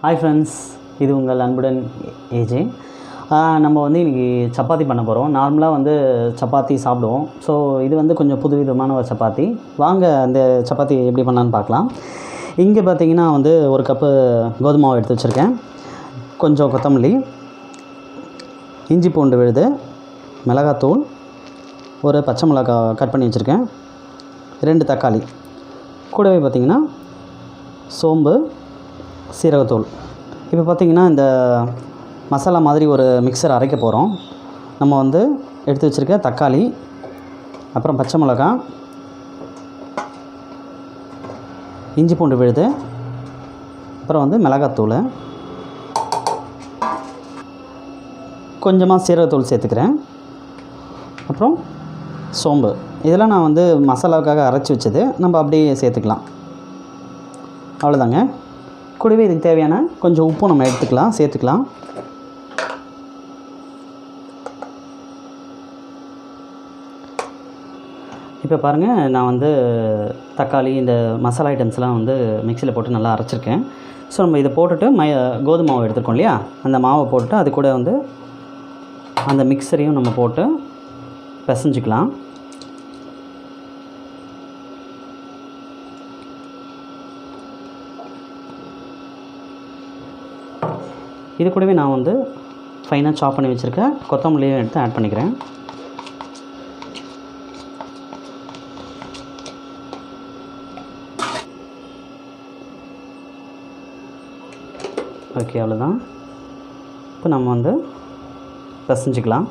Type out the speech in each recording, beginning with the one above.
Hi friends, இது உங்கள் அன்புடன் ஏஜே. நம்ம வந்து இன்றைக்கி சப்பாத்தி பண்ண போகிறோம். நார்மலாக வந்து சப்பாத்தி சாப்பிடுவோம். ஸோ இது வந்து கொஞ்சம் புதுவிதமான ஒரு சப்பாத்தி. வாங்க அந்த சப்பாத்தி எப்படி பண்ணலான்னு பார்க்கலாம். இங்கே பார்த்தீங்கன்னா வந்து ஒரு கப்பு கோதுமை மாவு எடுத்து வச்சுருக்கேன், கொஞ்சம் கொத்தமல்லி, இஞ்சி பூண்டு விழுது, மிளகாத்தூள், ஒரு பச்சை மிளகா கட் பண்ணி வச்சுருக்கேன், 2 தக்காளி, கூடவே பார்த்திங்கன்னா சோம்பு, சீரகத்தூள். இப்போ பார்த்திங்கன்னா இந்த மசாலா மாதிரி ஒரு மிக்சர் அரைக்க போகிறோம். நம்ம வந்து எடுத்து வச்சுருக்க தக்காளி, அப்புறம் பச்சை மிளகா, இஞ்சி பூண்டு விழுது, அப்புறம் வந்து மிளகாத்தூள், கொஞ்சமாக சீரகத்தூள் சேர்த்துக்கிறேன், அப்புறம் சோம்பு. இதெல்லாம் நான் வந்து மசாலாவுக்காக அரைச்சி வச்சது, நம்ம அப்படியே சேர்த்துக்கலாம். அவ்வளோதாங்க. கூடவே இதுக்கு தேவையான கொஞ்சம் உப்பும் நம்ம சேர்த்துக்கலாம். இப்போ பாருங்கள், நான் வந்து தக்காளி இந்த மசாலா ஐட்டம்ஸ்லாம் வந்து மிக்சியில் போட்டு நல்லா அரைச்சிருக்கேன். ஸோ நம்ம இதை போட்டுட்டு கோதுமை மாவு எடுத்துருக்கோம் இல்லையா, அந்த மாவை போட்டுட்டு அது கூட வந்து அந்த மிக்சரையும் நம்ம போட்டு பிசைஞ்சிக்கலாம். இது கூடவே நான் வந்து ஃபைனாக சாப் பண்ணி வச்சுருக்க கொத்தமல்லியும் எடுத்து ஆட் பண்ணிக்கிறேன். ஓகே, அவ்வளோதான். இப்போ நம்ம வந்து பிசைஞ்சிக்கலாம்.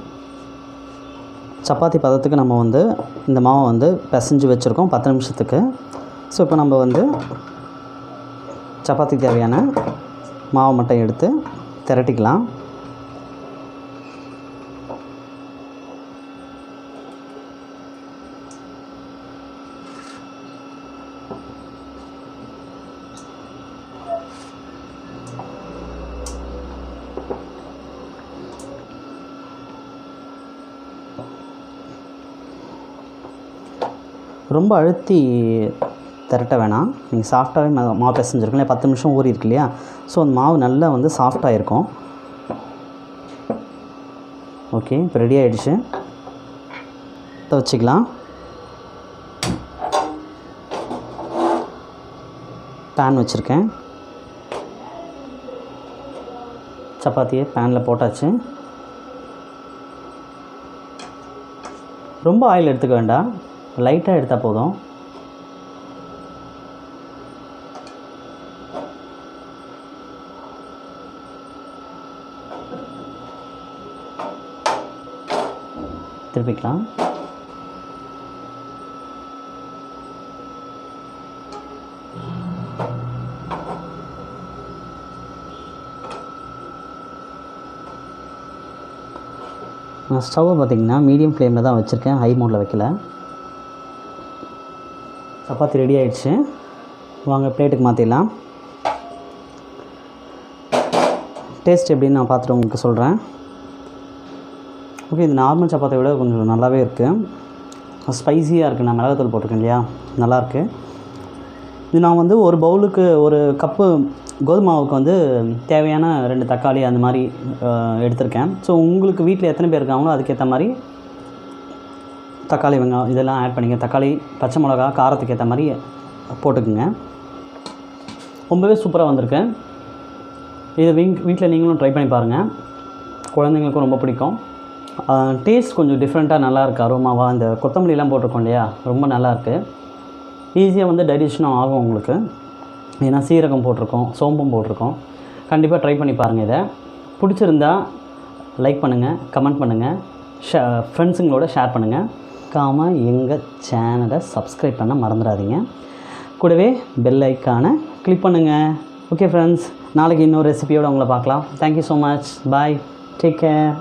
சப்பாத்தி பதத்துக்கு நம்ம வந்து இந்த மாவை வந்து பிசைஞ்சு வச்சுருக்கோம் 10 நிமிஷத்துக்கு. ஸோ இப்போ நம்ம வந்து சப்பாத்திக்கு தேவையான மாவை மட்டும் எடுத்து திரட்டிக்கலாம். ரொம்ப அழுத்தி திரட்ட வேணாம். நீங்கள் சாஃப்டாகவே மாவு பிசைஞ்சிருக்கும் இல்லையா, 10 நிமிஷம் ஊறி இருக்கு இல்லையா. ஸோ அந்த மாவு நல்லா வந்து சாஃப்டாக இருக்கும். ஓகே, இப்போ ரெடி ஆகிடுச்சு. இதை வச்சுக்கலாம். பேன் வச்சுருக்கேன். சப்பாத்தியை பேனில் போட்டாச்சு. ரொம்ப ஆயில் எடுத்துக்க வேண்டாம், லைட்டாக எடுத்தால் போதும். திருப்பிக்கலாம். நான் ஸ்டவ்வை பார்த்திங்கன்னா மீடியம் ஃப்ளேமில் தான் வச்சுருக்கேன், ஹை மோடில் வைக்கல. சப்பாத்தி ரெடி ஆகிடுச்சு. வாங்க பிளேட்டுக்கு மாற்றிடலாம். டேஸ்ட் எப்படின்னு நான் பார்த்துட்டு உங்களுக்கு சொல்கிறேன். ஓகே, இது நார்மல் சப்பாத்தியை விட கொஞ்சம் நல்லாவே இருக்குது. ஸ்பைஸியாக இருக்குது. நான் மிளகாத்தூள் போட்டிருக்கேன் இல்லையா, நல்லாயிருக்கு. இது நான் வந்து ஒரு பவுலுக்கு ஒரு கப்பு கோதுமை மாவுக்கு வந்து தேவையான 2 தக்காளி அந்த மாதிரி எடுத்திருக்கேன். ஸோ உங்களுக்கு வீட்டில் எத்தனை பேர் இருக்காங்களோ அதுக்கேற்ற மாதிரி தக்காளி, வெங்காயம் இதெல்லாம் ஆட் பண்ணிங்க. தக்காளி, பச்சை மிளகா, காரத்துக்கு ஏற்ற மாதிரி போட்டுக்குங்க. ரொம்பவே சூப்பராக வந்திருக்கு. இது வீட்டில் நீங்களும் ட்ரை பண்ணி பாருங்கள். குழந்தைங்களுக்கும் ரொம்ப பிடிக்கும். டேஸ்ட் கொஞ்சம் டிஃப்ரெண்ட்டாக நல்லாயிருக்கு. அரோமாவாக இந்த கொத்தமல்லிலாம் போட்டிருக்கோம் இல்லையா, ரொம்ப நல்லாயிருக்கு. ஈஸியாக வந்து டைஜஷனும் ஆகும் உங்களுக்கு. ஏன்னா சீரகம் போட்டிருக்கோம், சோம்பும் போட்டிருக்கோம். கண்டிப்பாக ட்ரை பண்ணி பாருங்கள். இதை பிடிச்சிருந்தா லைக் பண்ணுங்கள், கமெண்ட் பண்ணுங்கள், ஃப்ரெண்ட்ஸுங்களோட ஷேர் பண்ணுங்கள். எங்கள் சேனலை சப்ஸ்கிரைப் பண்ண மறந்துடாதீங்க. கூடவே பெல் ஐக்கானை கிளிக் பண்ணுங்கள். ஓகே ஃப்ரெண்ட்ஸ், நாளைக்கு இன்னொரு ரெசிபியோடு உங்களை பார்க்கலாம். Thank you so much. Bye, take care.